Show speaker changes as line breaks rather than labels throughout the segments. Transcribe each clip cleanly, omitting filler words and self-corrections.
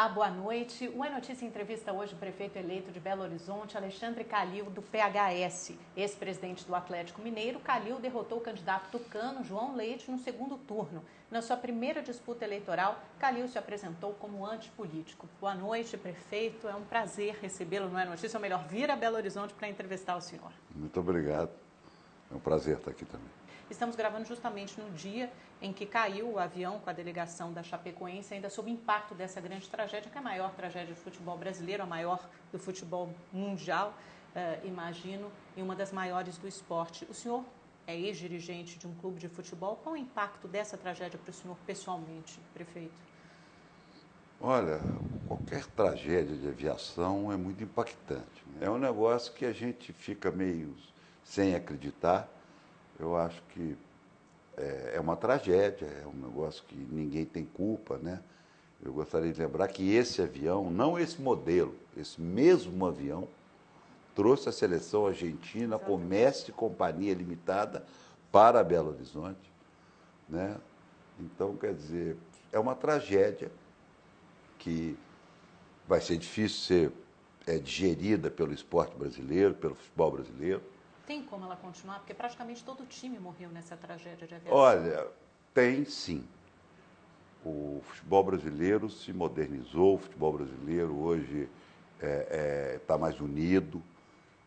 Olá, boa noite. O É Notícia entrevista hoje o prefeito eleito de Belo Horizonte, Alexandre Calil, do PHS. Ex-presidente do Atlético Mineiro, Calil derrotou o candidato tucano João Leite no segundo turno. Na sua primeira disputa eleitoral, Calil se apresentou como antipolítico. Boa noite, prefeito. É um prazer recebê-lo no É Notícia, ou melhor, vir a Belo Horizonte para entrevistar o senhor.
Muito obrigado. É um prazer estar aqui também.
Estamos gravando justamente no dia em que caiu o avião com a delegação da Chapecoense, ainda sob o impacto dessa grande tragédia, que é a maior tragédia do futebol brasileiro, a maior do futebol mundial, imagino, e uma das maiores do esporte. O senhor é ex-dirigente de um clube de futebol. Qual o impacto dessa tragédia para o senhor pessoalmente, prefeito?
Olha, qualquer tragédia de aviação é muito impactante. É um negócio que a gente fica meio sem acreditar. Eu acho que é uma tragédia, é um negócio que ninguém tem culpa, né? Eu gostaria de lembrar que esse avião, não esse modelo, esse mesmo avião, trouxe a seleção argentina, Comércio e Companhia Limitada, para Belo Horizonte, né? Então, quer dizer, é uma tragédia que vai ser difícil ser digerida pelo esporte brasileiro, pelo futebol brasileiro.
Tem como ela continuar? Porque praticamente todo o time morreu nessa tragédia de aviação.
Olha, tem sim. O futebol brasileiro se modernizou, o futebol brasileiro hoje está mais unido.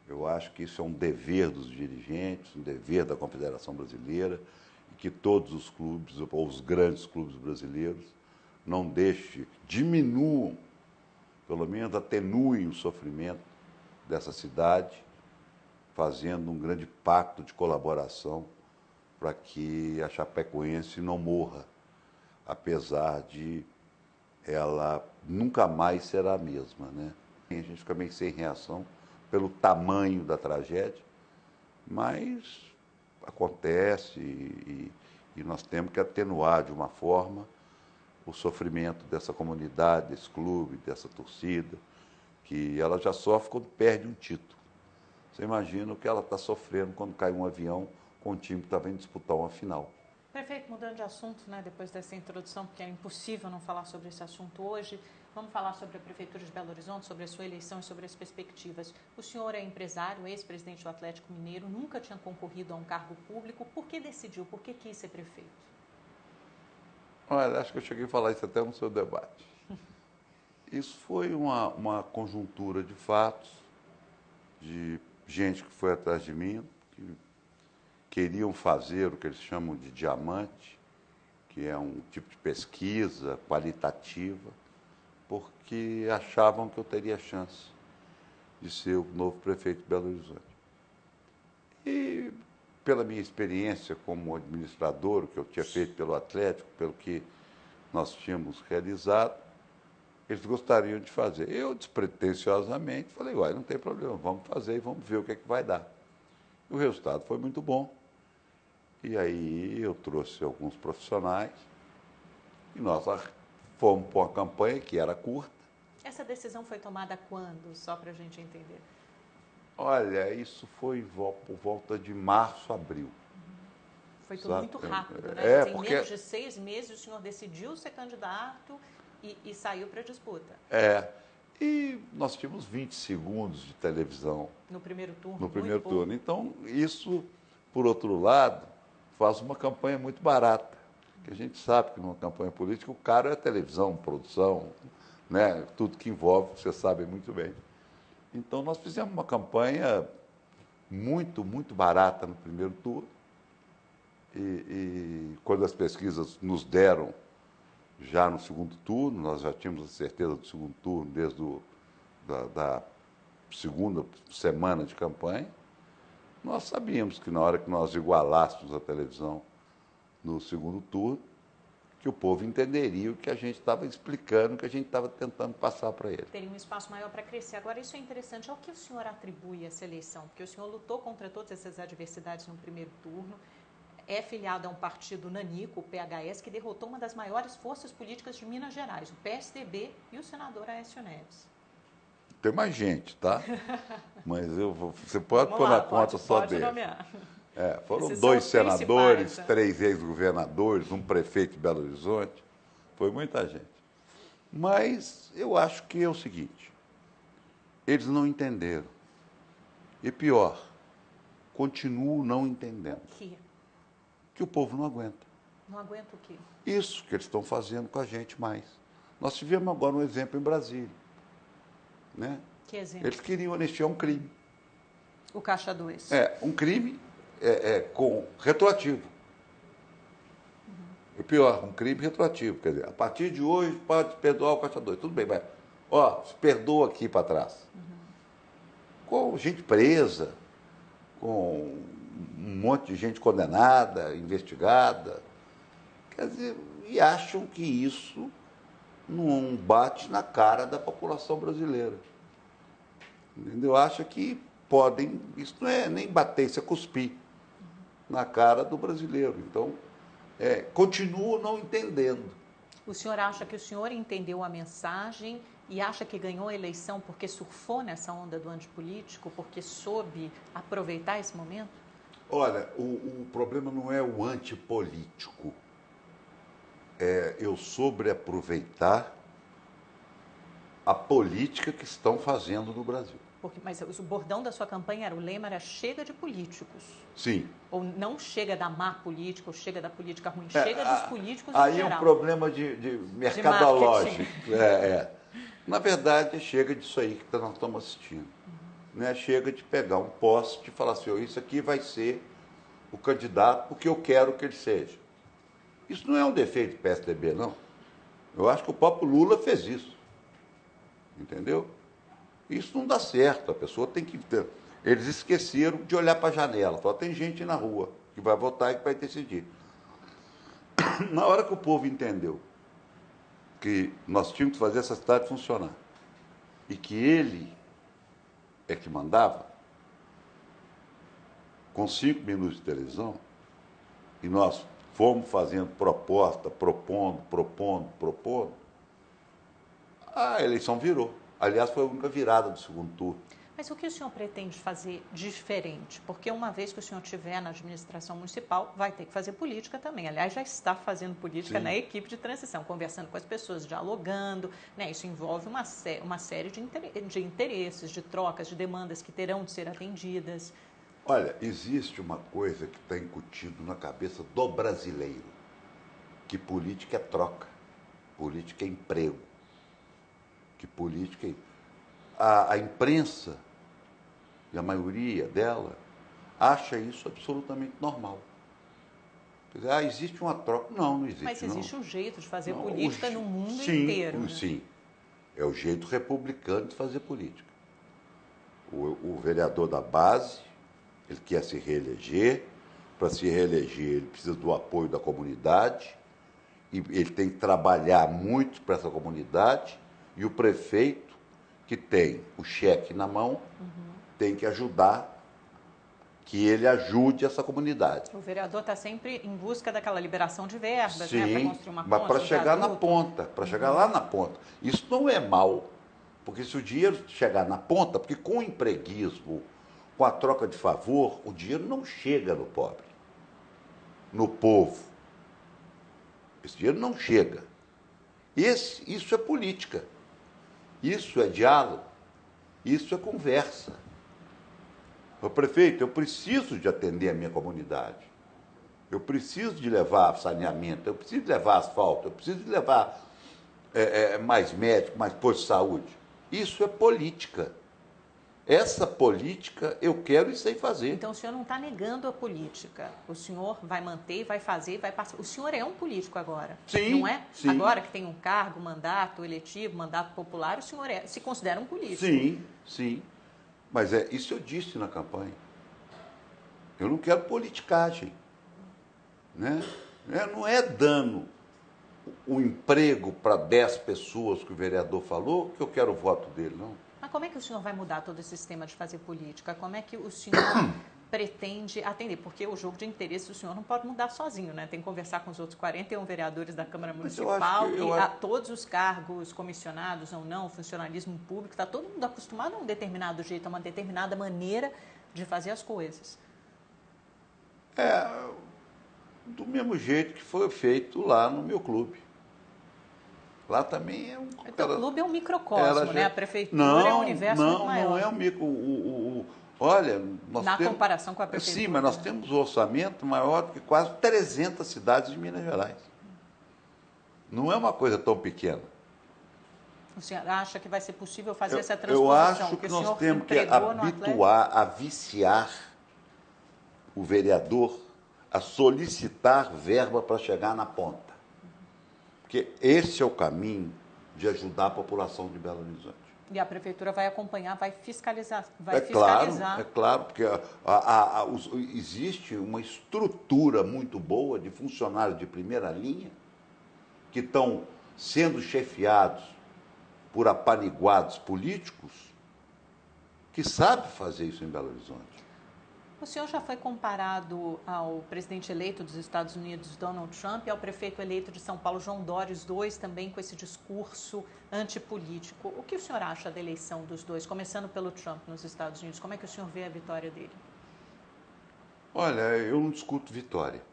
Eu acho que isso é um dever dos dirigentes, um dever da Confederação Brasileira, e que todos os clubes, ou os grandes clubes brasileiros, não deixem, diminuam, pelo menos atenuem o sofrimento dessa cidade, fazendo um grande pacto de colaboração para que a Chapecoense não morra, apesar de ela nunca mais será a mesma, né? A gente fica meio sem reação pelo tamanho da tragédia, mas acontece e nós temos que atenuar de uma forma o sofrimento dessa comunidade, desse clube, dessa torcida, que ela já sofre quando perde um título. Você imagina o que ela está sofrendo quando cai um avião com um time que estava indo disputar uma final.
Prefeito, mudando de assunto, né, depois dessa introdução, porque é impossível não falar sobre esse assunto hoje, vamos falar sobre a Prefeitura de Belo Horizonte, sobre a sua eleição e sobre as perspectivas. O senhor é empresário, ex-presidente do Atlético Mineiro, nunca tinha concorrido a um cargo público. Por que decidiu? Por que quis ser prefeito?
Olha, acho que eu cheguei a falar isso até no seu debate. Isso foi uma conjuntura de fatos, de gente que foi atrás de mim, que queriam fazer o que eles chamam de diamante, que é um tipo de pesquisa qualitativa, porque achavam que eu teria chance de ser o novo prefeito de Belo Horizonte. E pela minha experiência como administrador, o que eu tinha feito pelo Atlético, pelo que nós tínhamos realizado, eles gostariam de fazer. Eu, despretensiosamente, falei, uai, não tem problema, vamos fazer e vamos ver o que é que vai dar. E o resultado foi muito bom. E aí eu trouxe alguns profissionais e nós fomos para uma campanha que era curta.
Essa decisão foi tomada quando, só para a gente entender?
Olha, isso foi por volta de março, abril.
Foi tudo muito rápido, né? Em menos de 6 meses o senhor decidiu ser candidato e saiu para a disputa.
E nós tínhamos 20 segundos de televisão.
No primeiro turno?
No primeiro turno. Então, isso, por outro lado, faz uma campanha muito barata. Que a gente sabe que numa campanha política o caro é a televisão, produção, né? Tudo que envolve, você sabe muito bem. Então, nós fizemos uma campanha muito, muito barata no primeiro turno. E quando as pesquisas nos deram já no segundo turno, nós já tínhamos a certeza do segundo turno desde da segunda semana de campanha, nós sabíamos que na hora que nós igualássemos a televisão no segundo turno, que o povo entenderia o que a gente estava explicando, o que a gente estava tentando passar para ele.
Teria um espaço maior para crescer. Agora, isso é interessante. Ao que o senhor atribui essa eleição? Porque o senhor lutou contra todas essas adversidades no primeiro turno, é filiado a um partido nanico, o PHS, que derrotou uma das maiores forças políticas de Minas Gerais, o PSDB e o senador Aécio Neves.
Tem mais gente, tá? Mas você pode pôr na conta só dele. Foram 2 senadores, 3 ex-governadores, um prefeito de Belo Horizonte. Foi muita gente. Mas eu acho que é o seguinte, eles não entenderam. E pior, continuam não entendendo. Que o povo não aguenta.
Não aguenta o quê?
Isso que eles estão fazendo com a gente mais. Nós tivemos agora um exemplo em Brasília. Né?
Que exemplo?
Eles queriam anistiar um crime.
O Caixa 2.
Um crime com retroativo. E pior, um crime retroativo. Quer dizer, a partir de hoje pode perdoar o Caixa 2. Tudo bem, mas se perdoa aqui para trás. Com gente presa, com um monte de gente condenada, investigada. Quer dizer, e acham que isso não bate na cara da população brasileira. Entendeu? Acha que podem, isso não é nem bater, isso é cuspir na cara do brasileiro. Então, continuam não entendendo.
O senhor acha que o senhor entendeu a mensagem e acha que ganhou a eleição porque surfou nessa onda do antipolítico, porque soube aproveitar esse momento?
Olha, o problema não é o antipolítico. Eu soube aproveitar a política que estão fazendo no Brasil.
Mas o bordão da sua campanha era, o lema era chega de políticos.
Sim.
Ou não chega da má política, ou chega da política ruim, chega dos políticos em
aí
geral.
Aí é um problema de mercadológico. Na verdade, chega disso aí que nós estamos assistindo. Né? Chega de pegar um poste e falar assim, isso aqui vai ser o candidato porque eu quero que ele seja. Isso não é um defeito do PSDB, não. Eu acho que o próprio Lula fez isso. Entendeu? Isso não dá certo. A pessoa tem que ter... Eles esqueceram de olhar para a janela. Só tem gente na rua que vai votar e que vai decidir. Na hora que o povo entendeu que nós tínhamos que fazer essa cidade funcionar e que ele é que mandava, com 5 minutos de televisão, e nós fomos fazendo proposta, propondo, a eleição virou. Aliás, foi a única virada do segundo turno.
Mas o que o senhor pretende fazer diferente? Porque uma vez que o senhor estiver na administração municipal, vai ter que fazer política também. Aliás, já está fazendo política na equipe de transição, conversando com as pessoas, dialogando. Né? Isso envolve uma série de interesses, de trocas, de demandas que terão de ser atendidas.
Olha, existe uma coisa que está incutido na cabeça do brasileiro, que política é troca, política é emprego, que política é... A imprensa, e a maioria dela, acha isso absolutamente normal. Quer dizer, existe uma troca. Não existe.
Mas existe um jeito de fazer
não,
política no mundo inteiro. Né?
Sim, é o jeito republicano de fazer política. O vereador da base, ele quer se reeleger. Para se reeleger, ele precisa do apoio da comunidade. E ele tem que trabalhar muito para essa comunidade. E o prefeito, que tem o cheque na mão, tem que ajudar, que ele ajude essa comunidade.
O vereador está sempre em busca daquela liberação de verbas,
sim,
né, para construir uma ponte.
Mas para chegar na ponta, para chegar lá na ponta. Isso não é mal, porque se o dinheiro chegar na ponta, porque com o empreguismo, com a troca de favor, o dinheiro não chega no pobre, no povo. Esse dinheiro não chega. Isso é política. Isso é diálogo, isso é conversa. O prefeito, eu preciso de atender a minha comunidade. Eu preciso de levar saneamento, eu preciso de levar asfalto, eu preciso de levar mais médico, mais posto de saúde. Isso é política. Essa política eu quero e sei fazer.
Então o senhor não está negando a política. O senhor vai manter, vai fazer, vai passar. O senhor é um político agora.
Sim.
Não é?
Sim.
Agora que tem um cargo, mandato eletivo, mandato popular, o senhor se considera um político.
Sim. Mas isso eu disse na campanha. Eu não quero politicagem. Né? Não é dando o emprego para 10 pessoas que o vereador falou que eu quero o voto dele, não.
Mas como é que o senhor vai mudar todo esse sistema de fazer política? Como é que o senhor pretende atender? Porque o jogo de interesse o senhor não pode mudar sozinho, né? Tem que conversar com os outros 41 vereadores da Câmara Municipal e todos os cargos comissionados ou não, funcionalismo público, está todo mundo acostumado a um determinado jeito, a uma determinada maneira de fazer as coisas.
Do mesmo jeito que foi feito lá no meu clube. Lá também é um...
Então, o clube é um microcosmo, né? A prefeitura é um universo muito maior.
Não é um micro... olha,
Na comparação com a prefeitura.
Sim, mas nós temos um orçamento maior do que quase 300 cidades de Minas Gerais. Não é uma coisa tão pequena.
O senhor acha que vai ser possível fazer essa transposição?
Eu acho que nós temos que habituar a viciar o vereador a solicitar verba para chegar na ponta. Porque esse é o caminho de ajudar a população de Belo Horizonte.
E a prefeitura vai acompanhar, vai fiscalizar.
Claro, porque existe uma estrutura muito boa de funcionários de primeira linha que estão sendo chefiados por apaniguados políticos que sabem fazer isso em Belo Horizonte.
O senhor já foi comparado ao presidente eleito dos Estados Unidos, Donald Trump, e ao prefeito eleito de São Paulo, João Dória, os dois também com esse discurso antipolítico. O que o senhor acha da eleição dos dois, começando pelo Trump nos Estados Unidos? Como é que o senhor vê a vitória dele?
Olha, eu não discuto vitória.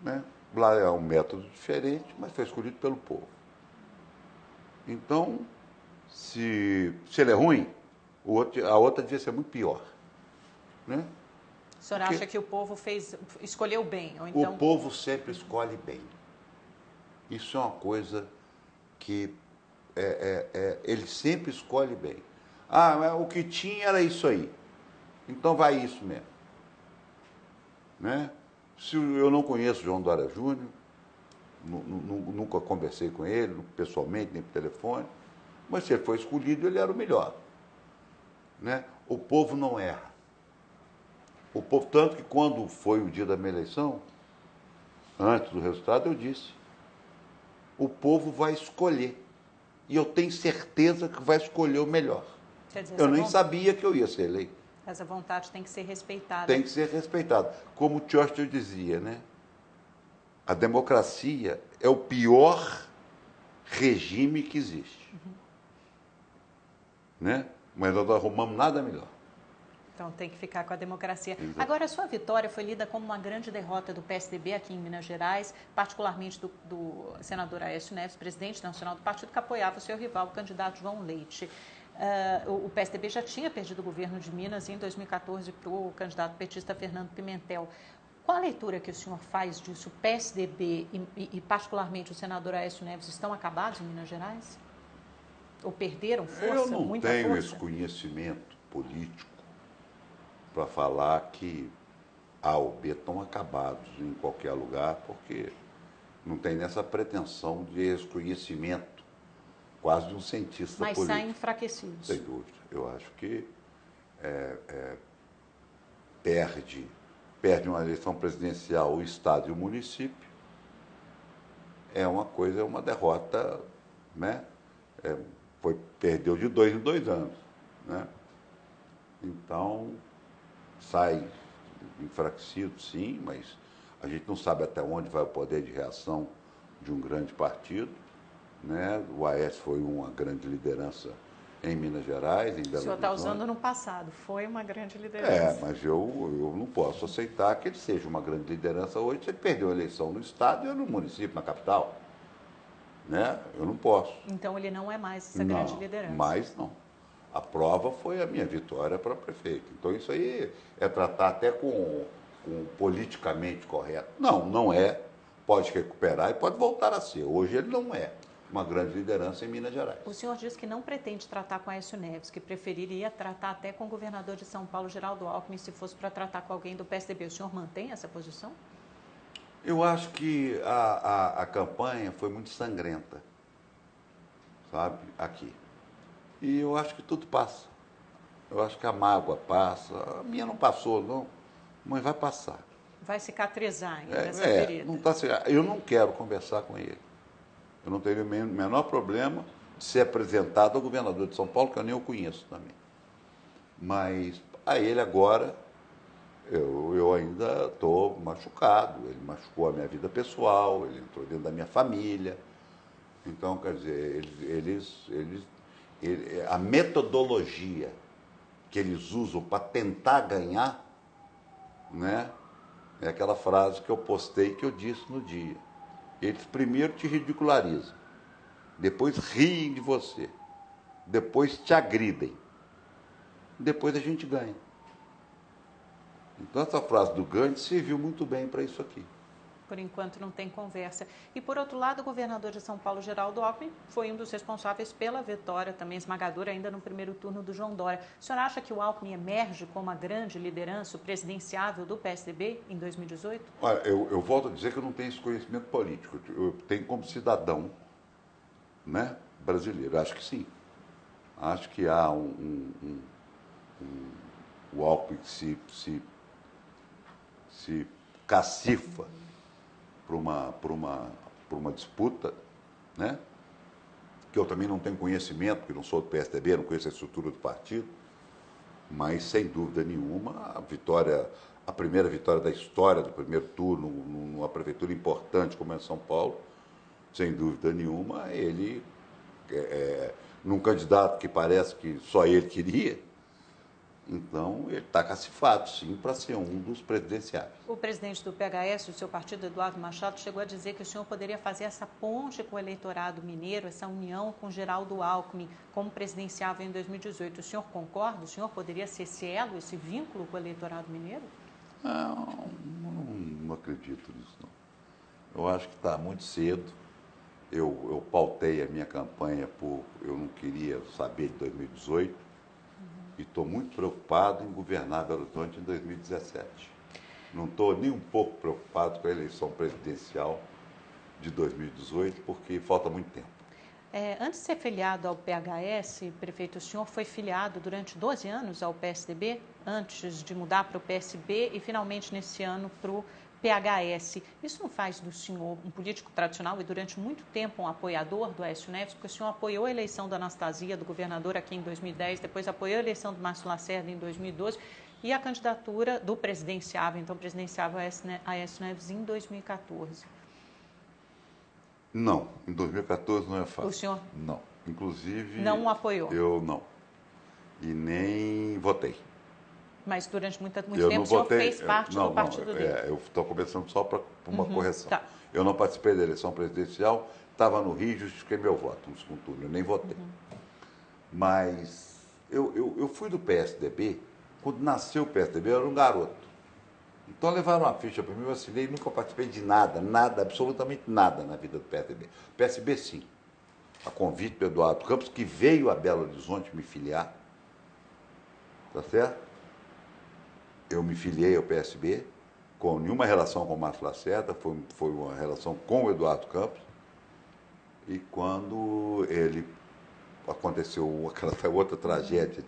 Né? Lá é um método diferente, mas foi escolhido pelo povo. Então, se ele é ruim, a outra devia ser muito pior. Né?
O senhor acha que o povo escolheu bem? Ou então...
O povo sempre escolhe bem. Isso é uma coisa que ele sempre escolhe bem. Ah, o que tinha era isso aí. Então vai isso mesmo. Né? Se eu não conheço João Dória Júnior, nunca conversei com ele, pessoalmente, nem por telefone, mas se ele foi escolhido, ele era o melhor. Né? O povo não erra. O povo, tanto que quando foi o dia da minha eleição, antes do resultado, eu disse, o povo vai escolher. E eu tenho certeza que vai escolher o melhor.
Quer dizer,
eu nem sabia que eu ia ser eleito.
Essa vontade tem que ser respeitada.
Tem que ser respeitada. Como Churchill dizia, né? A democracia é o pior regime que existe. Né? Mas nós não arrumamos nada melhor.
Então tem que ficar com a democracia.
Exato.
Agora, a sua vitória foi lida como uma grande derrota do PSDB aqui em Minas Gerais, particularmente do senador Aécio Neves, presidente nacional do partido, que apoiava o seu rival, o candidato João Leite. O PSDB já tinha perdido o governo de Minas em 2014 para o candidato petista Fernando Pimentel. Qual a leitura que o senhor faz disso? O PSDB e particularmente o senador Aécio Neves estão acabados em Minas Gerais? Ou perderam força, muita força?
Eu não tenho esse conhecimento político para falar que A ou B estão acabados em qualquer lugar, porque não tem nessa pretensão de desconhecimento quase de um cientista político.
Mas saem enfraquecidos.
Sem dúvida. Eu acho que perde uma eleição presidencial o Estado e o município, é uma derrota, né? Perdeu de 2 em 2 anos. Né? Então, sai enfraquecido, sim, mas a gente não sabe até onde vai o poder de reação de um grande partido. Né? O Aécio foi uma grande liderança em Minas Gerais, em Belo Horizonte.
O senhor está usando no passado, foi uma grande liderança.
Mas eu não posso aceitar que ele seja uma grande liderança hoje se ele perdeu a eleição no Estado e no município, na capital. Né? Eu não posso.
Então ele não é mais essa grande liderança.
Mas não. A prova foi a minha vitória para prefeito. Então isso aí é tratar até com politicamente correto. Não é. Pode recuperar e pode voltar a ser. Hoje ele não é uma grande liderança em Minas Gerais.
O senhor disse que não pretende tratar com Aécio Neves, que preferiria tratar até com o governador de São Paulo, Geraldo Alckmin, se fosse para tratar com alguém do PSDB. O senhor mantém essa posição?
Eu acho que a campanha foi muito sangrenta, sabe, aqui. E eu acho que tudo passa. Eu acho que a mágoa passa. A minha não passou, não, mas vai passar.
Vai cicatrizar ainda essa ferida.
Não tá, eu não quero conversar com ele. Eu não teria o menor problema de ser apresentado ao governador de São Paulo, que eu nem o conheço também. Mas a ele agora, eu ainda estou machucado. Ele machucou a minha vida pessoal, ele entrou dentro da minha família. Então, quer dizer, a metodologia que eles usam para tentar ganhar, né, é aquela frase que eu postei, que eu disse no dia. Eles primeiro te ridicularizam, depois riem de você, depois te agridem, depois a gente ganha. Então essa frase do Gandhi serviu muito bem para isso aqui.
Por enquanto não tem conversa. E por outro lado, o governador de São Paulo, Geraldo Alckmin, foi um dos responsáveis pela vitória também esmagadora ainda no primeiro turno do João Dória. O senhor acha que o Alckmin emerge como a grande liderança, o presidenciável do PSDB em 2018?
Olha, eu volto a dizer que eu não tenho esse conhecimento político. Eu tenho como cidadão, né, brasileiro. Acho que sim. Acho que há o Alckmin que se cacifa por uma disputa, né? Que eu também não tenho conhecimento, porque não sou do PSDB, não conheço a estrutura do partido, mas sem dúvida nenhuma a primeira vitória da história do primeiro turno numa prefeitura importante como é São Paulo, sem dúvida nenhuma, ele num candidato que parece que só ele queria. Então, ele está cacifado, sim, para ser um dos presidenciáveis.
O presidente do PHS, do seu partido, Eduardo Machado, chegou a dizer que o senhor poderia fazer essa ponte com o eleitorado mineiro, essa união com Geraldo Alckmin como presidenciável em 2018. O senhor concorda? O senhor poderia ser esse elo, esse vínculo com o eleitorado mineiro?
Não acredito nisso, não. Eu acho que está muito cedo. Eu pautei a minha campanha eu não queria saber de 2018. E estou muito preocupado em governar Belo Horizonte em 2017. Não estou nem um pouco preocupado com a eleição presidencial de 2018, porque falta muito tempo.
Antes de ser filiado ao PHS, prefeito, o senhor foi filiado durante 12 anos ao PSDB, antes de mudar para o PSB e finalmente nesse ano para o PHS. Isso não faz do senhor um político tradicional e durante muito tempo um apoiador do Aécio Neves, porque o senhor apoiou a eleição da Anastasia, do governador, aqui em 2010, depois apoiou a eleição do Márcio Lacerda em 2012 e a candidatura do presidenciável, então presidenciável Aécio Neves em 2014.
Não, em 2014 não é fácil.
O senhor?
Não. Inclusive...
Não o apoiou?
Eu não. E nem votei.
Mas durante muito tempo
o
senhor fez parte do partido dele.
Eu estou começando só para uma correção.
Tá.
Eu não participei da eleição presidencial, estava no Rio e justifiquei meu voto no segundo turno, eu nem votei. Mas eu fui do PSDB, quando nasceu o PSDB, eu era um garoto. Então levaram uma ficha para mim, eu assinei, nunca participei de nada, absolutamente nada na vida do PSDB. PSB sim, a convite do Eduardo Campos, que veio a Belo Horizonte me filiar, tá certo? Eu me filiei ao PSB, com nenhuma relação com o Márcio Lacerda, foi uma relação com o Eduardo Campos. E quando aconteceu aquela outra tragédia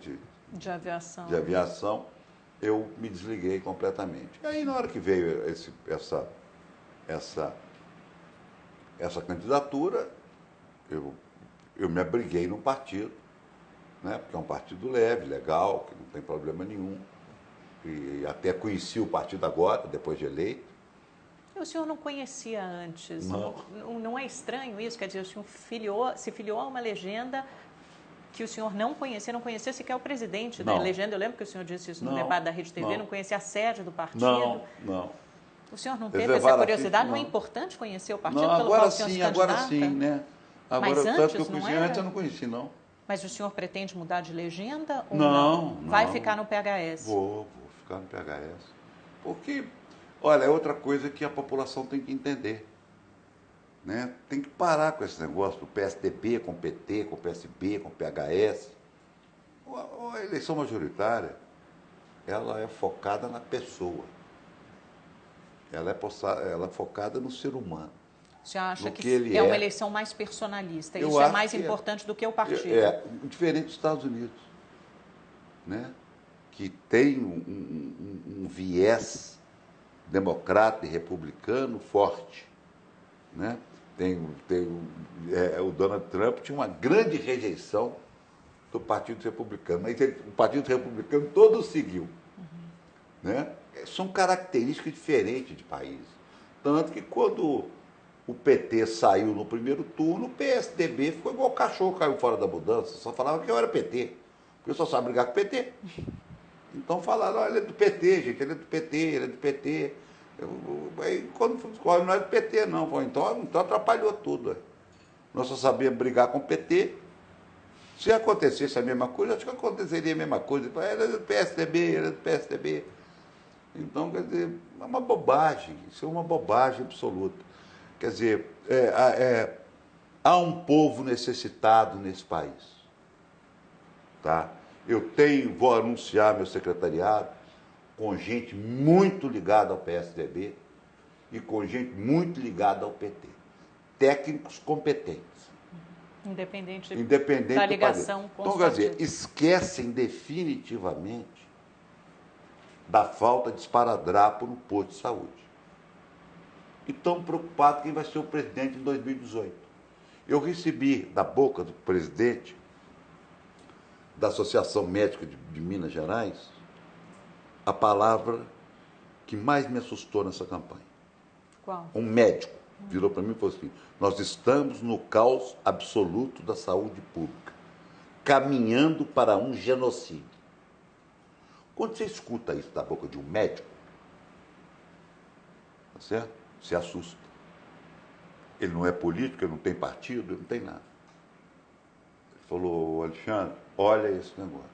de aviação, eu me desliguei completamente. E aí, na hora que veio essa candidatura, eu me abriguei no partido, né, porque é um partido leve, legal, que não tem problema nenhum. E até conheci o partido agora, depois de eleito.
O senhor não conhecia antes?
Não.
Não é estranho isso? Quer dizer, o senhor se filiou a uma legenda que o senhor não conhecia sequer o presidente da legenda. Eu lembro que o senhor disse isso no debate da Rede TV, não conhecia a sede do partido.
Não.
O senhor não teve essa curiosidade? Não é importante conhecer o partido pelo qual o senhor se candidata?
Agora sim, né? Agora,
mas
tanto
antes,
que eu conheci, antes eu não conheci, não.
Mas o senhor pretende mudar de legenda ou não? Vai ficar no PHS?
Vou ficar no PHS. Porque, olha, é outra coisa que a população tem que entender. Né? Tem que parar com esse negócio do PSDB com PT, com PSB, com PHS. A eleição majoritária, ela é focada na pessoa. Ela é focada no ser humano.
Você acha que é uma eleição mais personalista? Isso é mais importante do que o partido?
Diferente dos Estados Unidos, né? Que tem um viés democrata e republicano forte, né? O Donald Trump tinha uma grande rejeição do Partido Republicano, mas o Partido Republicano todo seguiu. Né? São características diferentes de países. Tanto que quando o PT saiu no primeiro turno, o PSDB ficou igual o cachorro caiu fora da mudança, só falava que eu era PT, porque eu só sabe brigar com o PT. Então falaram, olha, ele é do PT, gente, ele é do PT, ele é do PT. Aí, quando escolhe, não é do PT, não. Então atrapalhou tudo. Nós só sabíamos brigar com o PT. Se acontecesse a mesma coisa, acho que aconteceria a mesma coisa. Era do PSDB, era do PSDB. Então, quer dizer, é uma bobagem. Isso é uma bobagem absoluta. Quer dizer, há um povo necessitado nesse país. Tá? Vou anunciar meu secretariado com gente muito ligada ao PSDB e com gente muito ligada ao PT. Técnicos competentes.
Independente
da
ligação com
os partidos. Então, quer dizer, esquecem definitivamente da falta de esparadrapo no posto de saúde. E estão preocupados quem vai ser o presidente em 2018. Eu recebi da boca do presidente da Associação Médica de Minas Gerais a palavra que mais me assustou nessa campanha.
Qual?
Um médico virou para mim e falou assim: nós estamos no caos absoluto da saúde pública, caminhando para um genocídio. Quando você escuta isso da boca de um médico, tá certo? Se assusta. Ele não é político, ele não tem partido, ele não tem nada. Ele falou: Alexandre, olha esse negócio.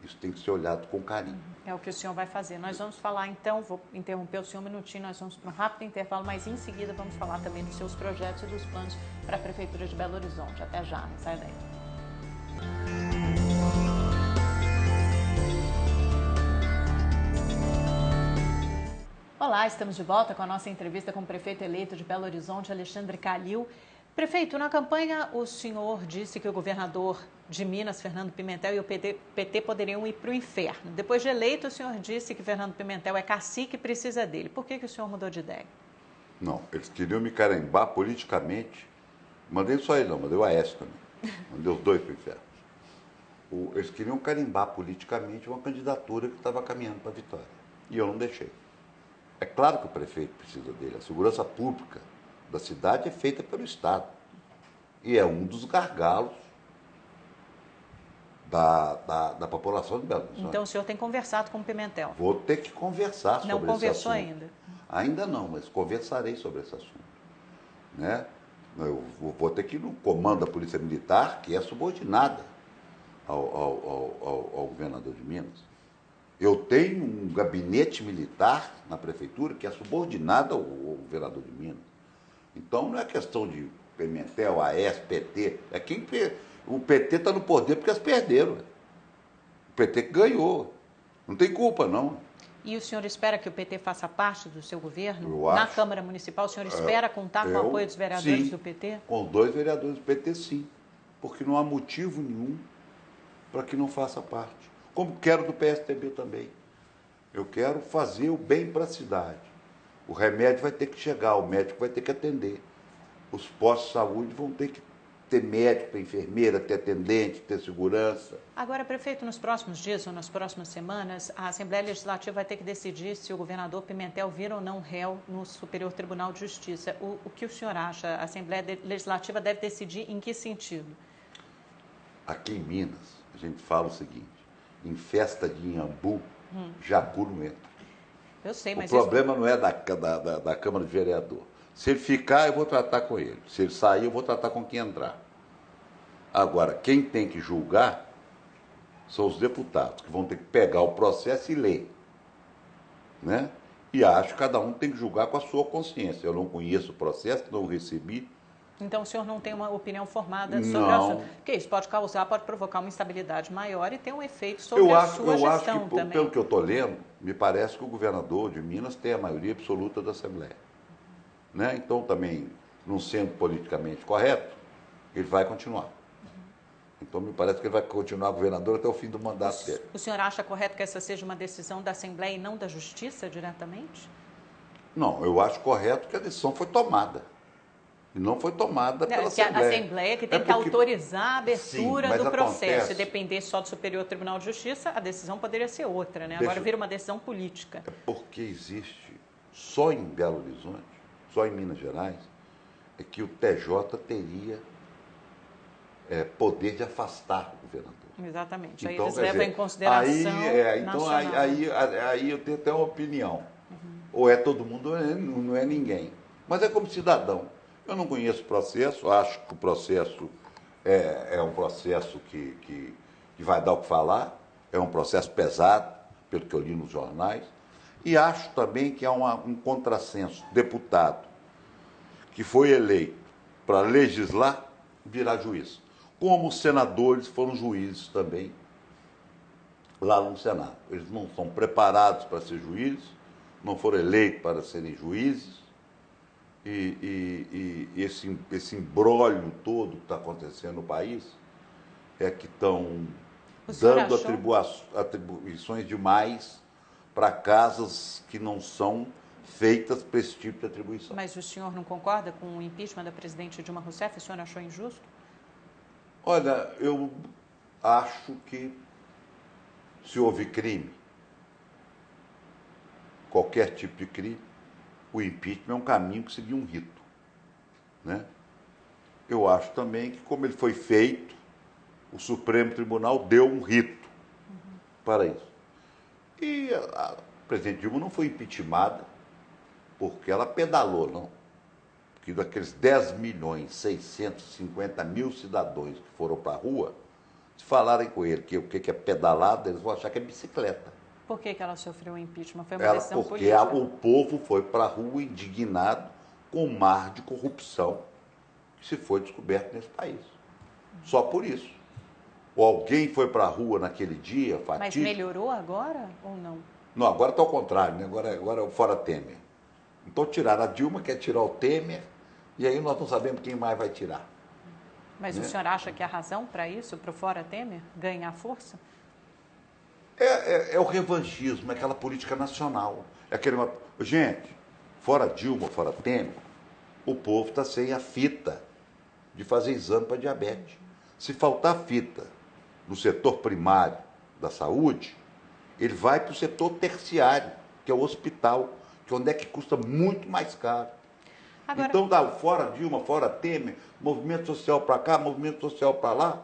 Isso tem que ser olhado com carinho.
É o que o senhor vai fazer. Nós vamos falar então, vou interromper o senhor um minutinho, nós vamos para um rápido intervalo, mas em seguida vamos falar também dos seus projetos e dos planos para a Prefeitura de Belo Horizonte. Até já, não sai daí. Olá, estamos de volta com a nossa entrevista com o prefeito eleito de Belo Horizonte, Alexandre Calil. Prefeito, na campanha o senhor disse que o governador de Minas, Fernando Pimentel, e o PT poderiam ir para o inferno. Depois de eleito, o senhor disse que Fernando Pimentel é cacique e precisa dele. Por que o senhor mudou de ideia?
Não, eles queriam me carimbar politicamente. Mandei só ele não, mandei o Aécio também. Mandei os dois para o inferno. Eles queriam carimbar politicamente uma candidatura que estava caminhando para a vitória. E eu não deixei. É claro que o prefeito precisa dele. A segurança pública da cidade é feita pelo Estado. E é um dos gargalos da população de Belo Horizonte.
Então o senhor tem conversado com o Pimentel?
Vou ter que conversar sobre esse assunto.
Não conversou ainda?
Ainda não, mas conversarei sobre esse assunto. Né? Eu vou ter que ir no comando da Polícia Militar, que é subordinada ao governador de Minas. Eu tenho um gabinete militar na prefeitura que é subordinado ao governador de Minas. Então não é questão de Pimentel, AES, PT. O PT está no poder porque eles perderam. O PT que ganhou. Não tem culpa, não.
E o senhor espera que o PT faça parte do seu governo?
Eu
Na
acho.
Câmara Municipal, o senhor espera contar com o apoio dos vereadores do PT?
Com 2 vereadores do PT, sim. Porque não há motivo nenhum para que não faça parte. Como quero do PSDB também. Eu quero fazer o bem para a cidade. O remédio vai ter que chegar, o médico vai ter que atender. Os postos de saúde vão ter que ter médico, ter enfermeira, ter atendente, ter segurança. Agora,
prefeito, nos próximos dias ou nas próximas semanas, a Assembleia Legislativa vai ter que decidir se o governador Pimentel vira ou não réu no Superior Tribunal de Justiça. O que o senhor acha? A Assembleia Legislativa deve decidir em que sentido?
Aqui em Minas, a gente fala o seguinte: em festa de Inhambu, jacu não entra.
Eu sei, mas
o problema não é da Câmara de Vereador. Se ele ficar, eu vou tratar com ele. Se ele sair, eu vou tratar com quem entrar. Agora, quem tem que julgar são os deputados, que vão ter que pegar o processo e ler. Né? E acho que cada um tem que julgar com a sua consciência. Eu não conheço o processo, não recebi.
Então o senhor não tem uma opinião formada sobre o assunto? Porque isso pode provocar uma instabilidade maior e ter um efeito sobre a sua gestão também.
Pelo que eu estou lendo, me parece que o governador de Minas tem a maioria absoluta da Assembleia. Né? Então também, não sendo politicamente correto, ele vai continuar. Então me parece que ele vai continuar governador até o fim do mandato dele.
O senhor acha correto que essa seja uma decisão da Assembleia e não da Justiça diretamente?
Não, eu acho correto que a decisão foi tomada. E não foi tomada pela Assembleia.
A Assembleia que tem que autorizar a abertura do processo.
Acontece,
se depender só do Superior Tribunal de Justiça, a decisão poderia ser outra, né? Agora vira uma decisão política.
É porque existe, só em Belo Horizonte, só em Minas Gerais, é que o TJ teria poder de afastar o governador.
Exatamente.
Então,
aí eles levam em consideração
nacional. Aí eu tenho até uma opinião. ou é todo mundo ou não é ninguém. Mas é como cidadão. Eu não conheço o processo, acho que o processo é um processo que vai dar o que falar, é um processo pesado, pelo que eu li nos jornais, e acho também que há um contrassenso. Deputado que foi eleito para legislar, virar juiz. Como os senadores foram juízes também lá no Senado. Eles não são preparados para ser juízes, não foram eleitos para serem juízes, e esse imbróglio todo que está acontecendo no país é que estão dando atribuições demais para casas que não são feitas para esse tipo de atribuição.
Mas o senhor não concorda com o impeachment da presidente Dilma Rousseff? O senhor achou injusto?
Olha, eu acho que se houve crime, qualquer tipo de crime, o impeachment é um caminho que seguia um rito, né? Eu acho também que, como ele foi feito, o Supremo Tribunal deu um rito para isso. E a presidente Dilma não foi impeachmentada porque ela pedalou, não. Porque daqueles 10.650.000 cidadãos que foram para a rua, se falarem com ele que o que é pedalada, eles vão achar que é bicicleta.
Por que ela sofreu o impeachment? Foi uma decisão
porque
política.
o povo foi para a rua indignado com o mar de corrupção que se foi descoberto nesse país. Só por isso. Ou alguém foi para a rua naquele dia, fatídico.
Mas melhorou agora ou não?
Não, agora está ao contrário, né? Agora é o fora Temer. Então tiraram a Dilma, quer tirar o Temer, e aí nós não sabemos quem mais vai tirar.
Mas o senhor acha que a razão para isso, para o fora Temer, ganhar força?
É o revanchismo, é aquela política nacional. Gente, fora Dilma, fora Temer, o povo está sem a fita de fazer exame para diabetes. Se faltar fita no setor primário da saúde, ele vai para o setor terciário, que é o hospital, que é onde é que custa muito mais caro. Agora, então dá fora Dilma, fora Temer, movimento social para cá, movimento social para lá,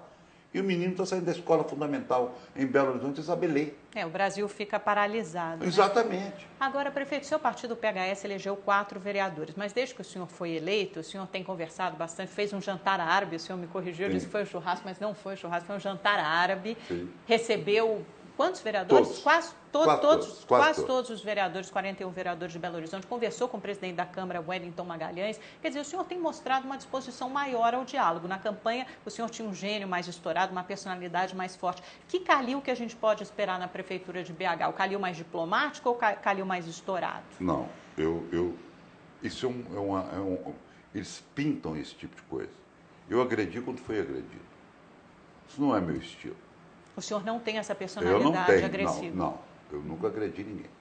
e o menino está saindo da escola fundamental em Belo Horizonte sem saber ler.
O Brasil fica paralisado.
Exatamente.
Né? Agora, prefeito, seu partido PHS elegeu 4 vereadores, mas desde que o senhor foi eleito, o senhor tem conversado bastante, fez um jantar árabe, o senhor me corrigiu, disse que foi um churrasco, mas não foi churrasco, foi um jantar árabe. Sim. Recebeu quantos vereadores? Quase todos os vereadores, 41 vereadores de Belo Horizonte, conversou com o presidente da Câmara, Wellington Magalhães. Quer dizer, o senhor tem mostrado uma disposição maior ao diálogo. Na campanha, o senhor tinha um gênio mais estourado, uma personalidade mais forte. Que Calil que a gente pode esperar na prefeitura de BH? O Calil mais diplomático ou o Calil mais estourado?
Não, isso eles pintam esse tipo de coisa. Eu agredi quando fui agredido. Isso não é meu estilo.
O senhor não tem essa personalidade agressiva?
Não, eu nunca agredi ninguém.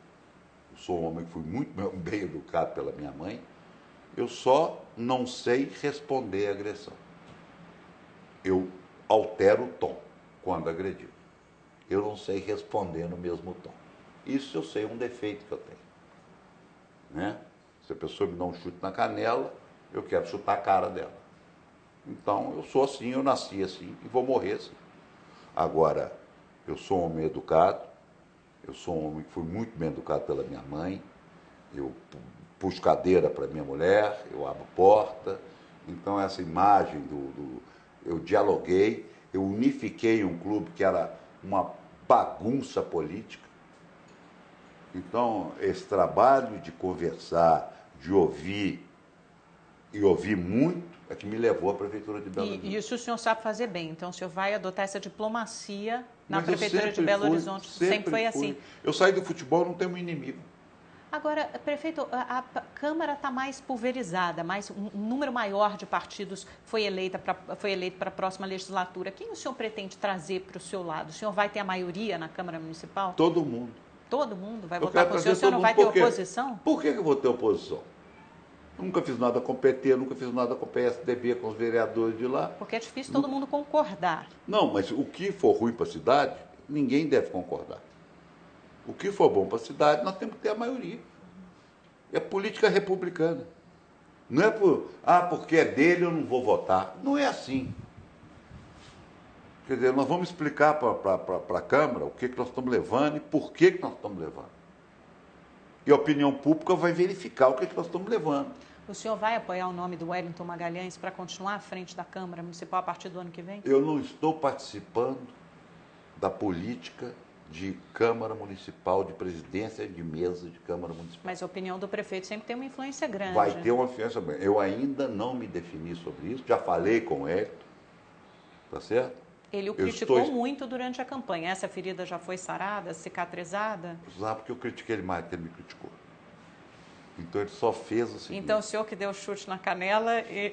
Eu sou um homem que fui muito bem educado pela minha mãe. Eu só não sei responder a agressão. Eu altero o tom quando agredido. Eu não sei responder no mesmo tom. Isso eu sei, é um defeito que eu tenho. Né? Se a pessoa me dá um chute na canela, eu quero chutar a cara dela. Então, eu sou assim, eu nasci assim e vou morrer assim. Agora, eu sou um homem educado, eu sou um homem que fui muito bem educado pela minha mãe, eu puxo cadeira para minha mulher, eu abro porta. Então, essa imagem eu dialoguei, eu unifiquei um clube que era uma bagunça política. Então, esse trabalho de conversar, de ouvir, e ouvir muito, é que me levou à Prefeitura de Belo Horizonte.
E isso o senhor sabe fazer bem, então o senhor vai adotar essa diplomacia na Prefeitura de Belo Horizonte. Sempre foi assim.
Eu saí do futebol, não tenho um inimigo.
Agora, prefeito, a Câmara está mais pulverizada, um número maior de partidos foi eleito para a próxima legislatura. Quem o senhor pretende trazer para o seu lado? O senhor vai ter a maioria na Câmara Municipal?
Todo mundo.
Todo mundo vai votar com o senhor? O senhor não vai ter oposição?
Por que eu vou ter oposição? Nunca fiz nada com o PT, nunca fiz nada com o PSDB, com os vereadores de lá.
Porque é difícil todo mundo concordar.
Não, mas o que for ruim para a cidade, ninguém deve concordar. O que for bom para a cidade, nós temos que ter a maioria. É política republicana. Não é porque é dele eu não vou votar. Não é assim. Quer dizer, nós vamos explicar para a Câmara o que nós estamos levando e por que nós estamos levando. E a opinião pública vai verificar o que nós estamos levando.
O senhor vai apoiar o nome do Wellington Magalhães para continuar à frente da Câmara Municipal a partir do ano que vem?
Eu não estou participando da política de Câmara Municipal, de presidência de mesa de Câmara Municipal.
Mas a opinião do prefeito sempre tem uma influência grande.
Vai ter uma influência grande. Eu ainda não me defini sobre isso, já falei com o Hélio, tá certo?
Ele o criticou muito durante a campanha. Essa ferida já foi sarada, cicatrizada?
Sabe porque eu critiquei ele mais do que ele me criticou. Então ele só fez o seguinte.
Então o senhor que deu o chute na canela e...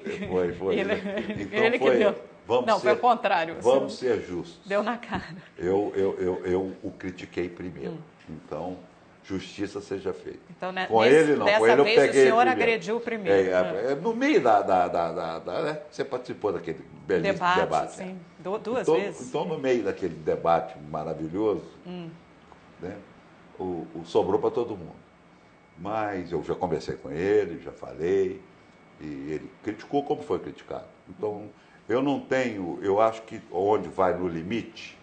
Foi.
Ele,
então
ele
foi,
que deu. Não, foi o contrário.
Vamos ser justos.
Deu na cara.
Eu o critiquei primeiro. Então, justiça seja feita.
Então, né,
com ele não, com ele eu peguei
o senhor agrediu primeiro.
No meio né? Você participou daquele belíssimo debate.
Sim, duas
então,
vezes.
Então, no meio daquele debate maravilhoso, né, sobrou para todo mundo. Mas eu já conversei com ele, já falei, e ele criticou como foi criticado. Então, eu acho que onde vai no limite,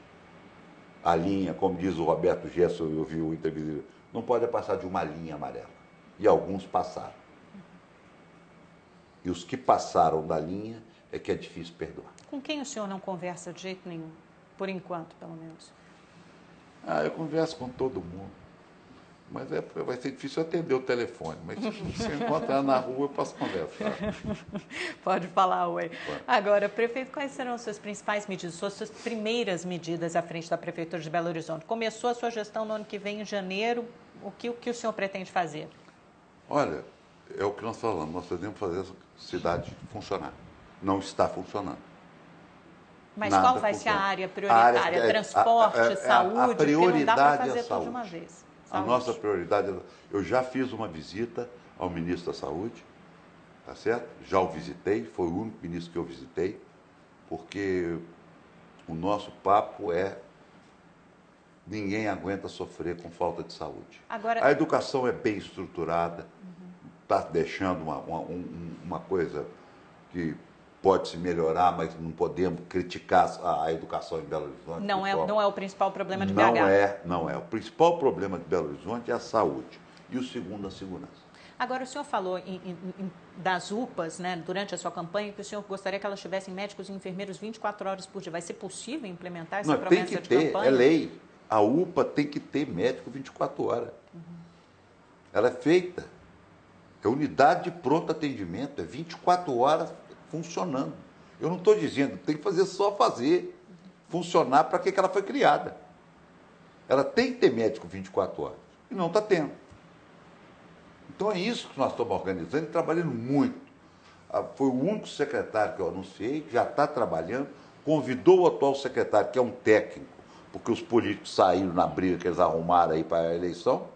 a linha, como diz o Roberto Gesso, eu vi o entrevista, não pode passar de uma linha amarela. E alguns passaram. E os que passaram da linha é que é difícil perdoar.
Com quem o senhor não conversa de jeito nenhum? Por enquanto, pelo menos.
Eu converso com todo mundo. Mas vai ser difícil atender o telefone. Mas se encontrar na rua, eu posso conversar.
Pode falar, ué.
Pode.
Agora, prefeito, quais serão as suas principais medidas, suas primeiras medidas à frente da Prefeitura de Belo Horizonte? Começou a sua gestão no ano que vem, em janeiro. O que o senhor pretende fazer?
Olha, é o que nós falamos. Nós devemos fazer essa cidade funcionar. Não está funcionando.
Mas
Nada
qual vai ser a área prioritária? Transporte, saúde?
A prioridade
porque não dá para fazer
é a
tudo
saúde.
de uma vez.
A nossa prioridade, eu já fiz uma visita ao ministro da Saúde, tá certo? Já o visitei, foi o único ministro que eu visitei, porque o nosso papo é ninguém aguenta sofrer com falta de saúde.
Agora,
a educação é bem estruturada, está deixando uma coisa que pode se melhorar, mas não podemos criticar a educação em Belo Horizonte.
Não é o principal problema de BH.
Não é. O principal problema de Belo Horizonte é a saúde. E o segundo, a segurança.
Agora, o senhor falou das UPAs, né, durante a sua campanha, que o senhor gostaria que elas tivessem médicos e enfermeiros 24 horas por dia. Vai ser possível implementar essa promessa de campanha?
Tem que ter, é lei. A UPA tem que ter médico 24 horas. Ela é feita. É unidade de pronto atendimento, é 24 horas funcionando. Eu não estou dizendo, tem que fazer só fazer funcionar para que ela foi criada. Ela tem que ter médico 24 horas. E não está tendo. Então é isso que nós estamos organizando e trabalhando muito. Foi o único secretário que eu anunciei, que já está trabalhando, convidou o atual secretário, que é um técnico, porque os políticos saíram na briga que eles arrumaram aí para a eleição.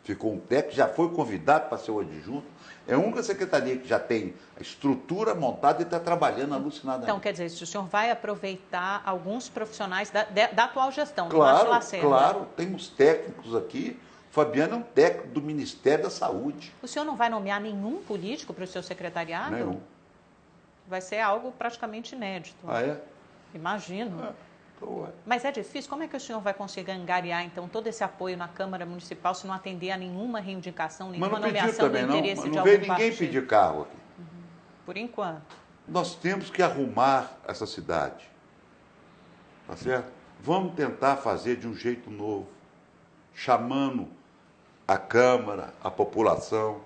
Ficou um técnico, já foi convidado para ser o adjunto. É a única secretaria que já tem a estrutura montada e está trabalhando alucinadamente.
Então, quer dizer, se o senhor vai aproveitar alguns profissionais da atual gestão,
do Márcio Lacerda. Claro, temos técnicos aqui. O Fabiano é um técnico do Ministério da Saúde.
O senhor não vai nomear nenhum político para o seu secretariado?
Nenhum.
Vai ser algo praticamente inédito.
Ah, é?
Imagino. Mas é difícil? Como é que o senhor vai conseguir angariar, então, todo esse apoio na Câmara Municipal se não atender a nenhuma reivindicação, nenhuma nomeação do interesse de algum partido?
Não veio ninguém pedir carro aqui.
Por enquanto.
Nós temos que arrumar essa cidade. Tá certo? Vamos tentar fazer de um jeito novo, chamando a Câmara, a população.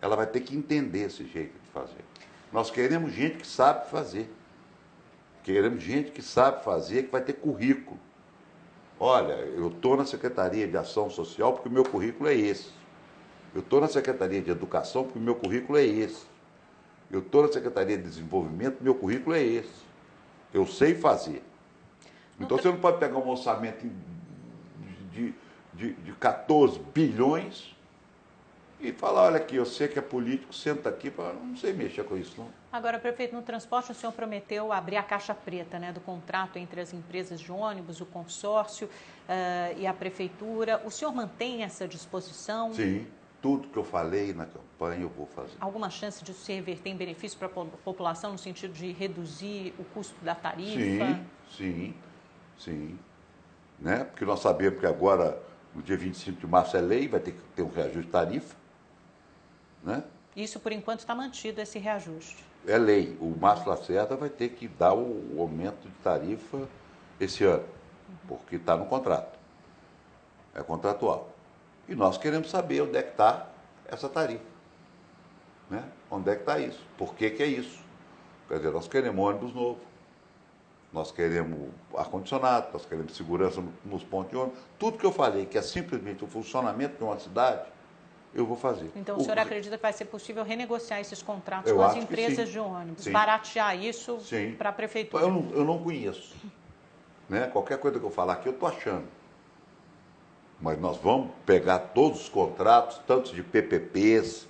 Ela vai ter que entender esse jeito de fazer. Nós queremos gente que sabe fazer. Queremos gente que sabe fazer, que vai ter currículo. Olha, eu estou na Secretaria de Ação Social porque o meu currículo é esse. Eu estou na Secretaria de Educação porque o meu currículo é esse. Eu estou na Secretaria de Desenvolvimento porque o meu currículo é esse. Eu sei fazer. Então você não pode pegar um orçamento de 14 bilhões e falar, olha aqui, eu sei que é político, senta aqui, não sei mexer com isso, não.
Agora, prefeito, no transporte o senhor prometeu abrir a caixa preta, né, do contrato entre as empresas de ônibus, o consórcio e a prefeitura. O senhor mantém essa disposição?
Sim, tudo que eu falei na campanha eu vou fazer.
Alguma chance de se reverter em benefício para a população no sentido de reduzir o custo da tarifa?
Sim. Né? Porque nós sabemos que agora No dia 25 de março é lei, vai ter que ter um reajuste de tarifa, né?
Isso, por enquanto, está mantido, esse reajuste.
É lei. O Márcio Lacerda vai ter que dar o aumento de tarifa esse ano, porque está no contrato. É contratual. E nós queremos saber onde é que está essa tarifa. Né? Onde é que está isso? Por que que é isso? Quer dizer, nós queremos ônibus novo, nós queremos ar-condicionado, nós queremos segurança nos pontos de ônibus. Tudo que eu falei, que é simplesmente o funcionamento de uma cidade, eu vou fazer.
Então, o senhor acredita que vai ser possível renegociar esses contratos
Eu
com as
acho que
empresas
sim.
de ônibus,
Sim.
baratear isso
Sim.
para a prefeitura?
Eu não conheço. Né? Qualquer coisa que eu falar aqui, eu estou achando. Mas nós vamos pegar todos os contratos, tanto de PPPs,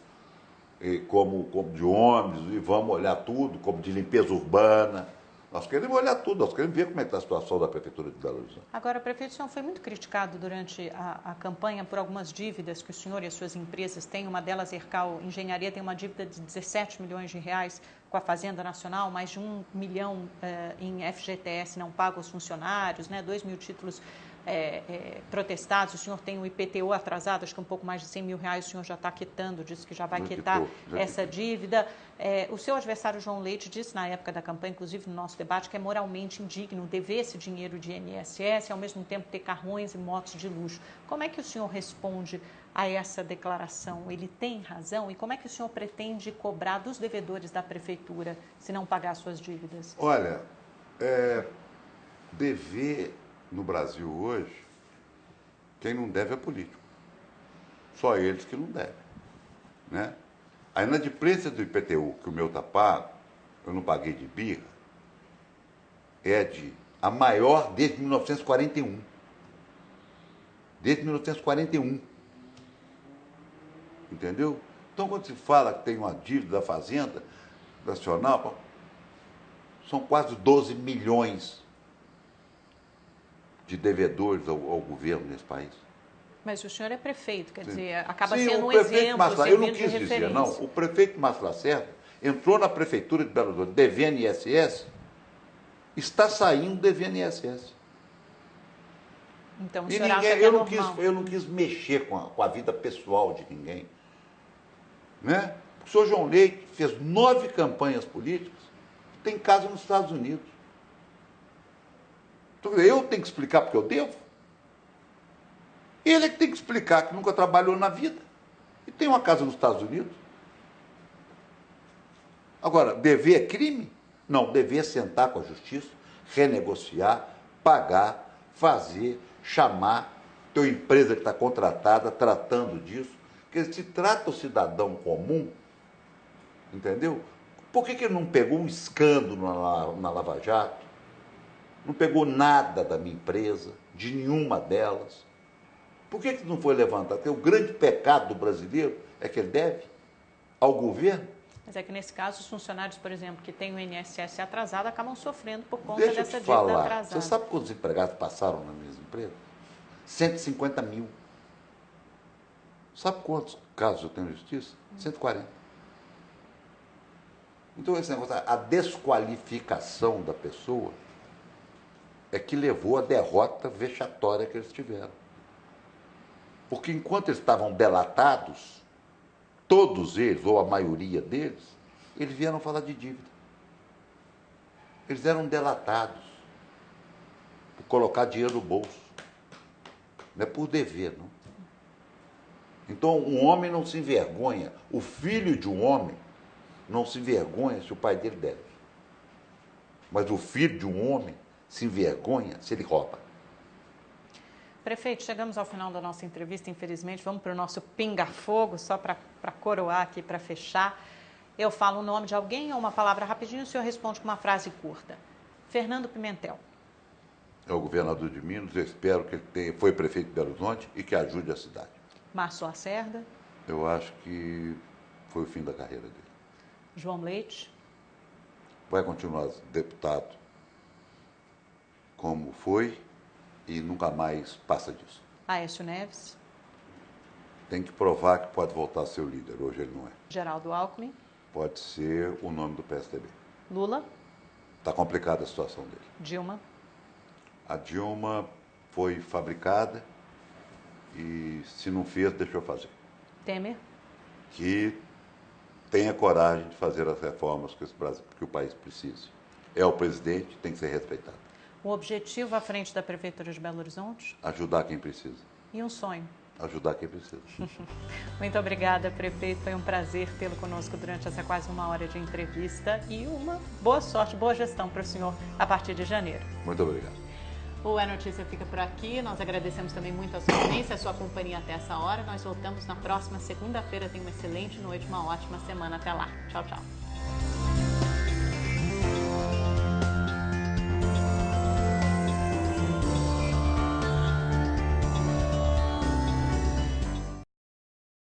como de ônibus, e vamos olhar tudo, como de limpeza urbana. Nós queremos olhar tudo, nós queremos ver como é que está a situação da Prefeitura de Belo Horizonte.
Agora, prefeito, o senhor foi muito criticado durante a campanha por algumas dívidas que o senhor e as suas empresas têm. Uma delas, Ercal Engenharia, tem uma dívida de 17 milhões de reais com a Fazenda Nacional, mais de 1 milhão em FGTS não pago aos funcionários, né, 2 mil títulos protestados. O senhor tem o IPTU atrasado, acho que um pouco mais de 100 mil reais, o senhor já está quitando, disse que já vai quitar essa dívida. O seu adversário, João Leite, disse na época da campanha, inclusive no nosso debate, que é moralmente indigno dever esse dinheiro de INSS e, ao mesmo tempo, ter carrões e motos de luxo. Como é que o senhor responde a essa declaração? Ele tem razão? E como é que o senhor pretende cobrar dos devedores da prefeitura se não pagar suas dívidas?
Olha, dever no Brasil hoje, quem não deve é político. Só eles que não devem. Né? A inadimplência do IPTU, que o meu está pago, eu não paguei de birra, é a maior desde 1941. Desde 1941. Entendeu? Então, quando se fala que tem uma dívida da Fazenda Nacional, são quase 12 milhões de devedores ao governo nesse país.
Mas o senhor é prefeito, quer
Sim.
dizer, acaba
Sim,
sendo um
prefeito
exemplo,
Márcio, eu não
servindo de
quis
referência.
dizer, não. O prefeito Márcio Lacerda entrou na prefeitura de Belo Horizonte devendo ISS, está saindo devendo ISS.
Então, o
E
senhor
ninguém,
acha que é normal?
eu não quis mexer com a vida pessoal de ninguém. Né? O senhor João Leite fez 9 campanhas políticas, tem casa nos Estados Unidos. Então, eu tenho que explicar porque eu devo? Ele é que tem que explicar que nunca trabalhou na vida e tem uma casa nos Estados Unidos. Agora, dever é crime? Não, dever é sentar com a justiça, renegociar, pagar, fazer, chamar, ter uma empresa que está contratada tratando disso. Porque se trata o cidadão comum, entendeu? Por que ele não pegou um escândalo na Lava Jato? Não pegou nada da minha empresa, de nenhuma delas. Por que não foi levantado? Porque o grande pecado do brasileiro é que ele deve ao governo.
Mas é que, nesse caso, os funcionários, por exemplo, que têm o INSS atrasado, acabam sofrendo por conta
Deixa eu
dessa
te
dívida
falar.
atrasada.
Você sabe quantos empregados passaram nas minhas empresas? 150 mil. Sabe quantos casos eu tenho na justiça? 140. Então, esse negócio, a desqualificação da pessoa é que levou à derrota vexatória que eles tiveram. Porque enquanto eles estavam delatados, todos eles, ou a maioria deles, eles vieram falar de dívida. Eles eram delatados por colocar dinheiro no bolso. Não é por dever, não. Então, um homem não se envergonha, o filho de um homem não se envergonha se o pai dele deve. Mas o filho de um homem se envergonha se ele rouba.
Prefeito, chegamos ao final da nossa entrevista, infelizmente. Vamos para o nosso pinga-fogo, só para coroar aqui, para fechar. Eu falo o nome de alguém ou uma palavra rapidinho, o senhor responde com uma frase curta. Fernando Pimentel.
É o governador de Minas, eu espero que ele foi prefeito de Belo Horizonte e que ajude a cidade.
Márcio Lacerda.
Eu acho que foi o fim da carreira dele.
João Leite.
Vai continuar deputado como foi e nunca mais passa disso.
Aécio Neves.
Tem que provar que pode voltar a ser o líder. Hoje ele não é.
Geraldo Alckmin.
Pode ser o nome do PSDB.
Lula.
Está complicada a situação dele.
Dilma.
A Dilma foi fabricada, e se não fez, deixou fazer.
Temer?
Que tenha coragem de fazer as reformas que o país precisa. É o presidente, tem que ser respeitado.
O objetivo à frente da Prefeitura de Belo Horizonte?
Ajudar quem precisa.
E um sonho?
Ajudar quem precisa.
Muito obrigada, prefeito. Foi um prazer tê-lo conosco durante essa quase 1 hora de entrevista e uma boa sorte, boa gestão para o senhor a partir de janeiro.
Muito obrigado.
O É Notícia fica por aqui. Nós agradecemos também muito a sua audiência, a sua companhia até essa hora. Nós voltamos na próxima segunda-feira. Tenha uma excelente noite, uma ótima semana. Até lá. Tchau, tchau.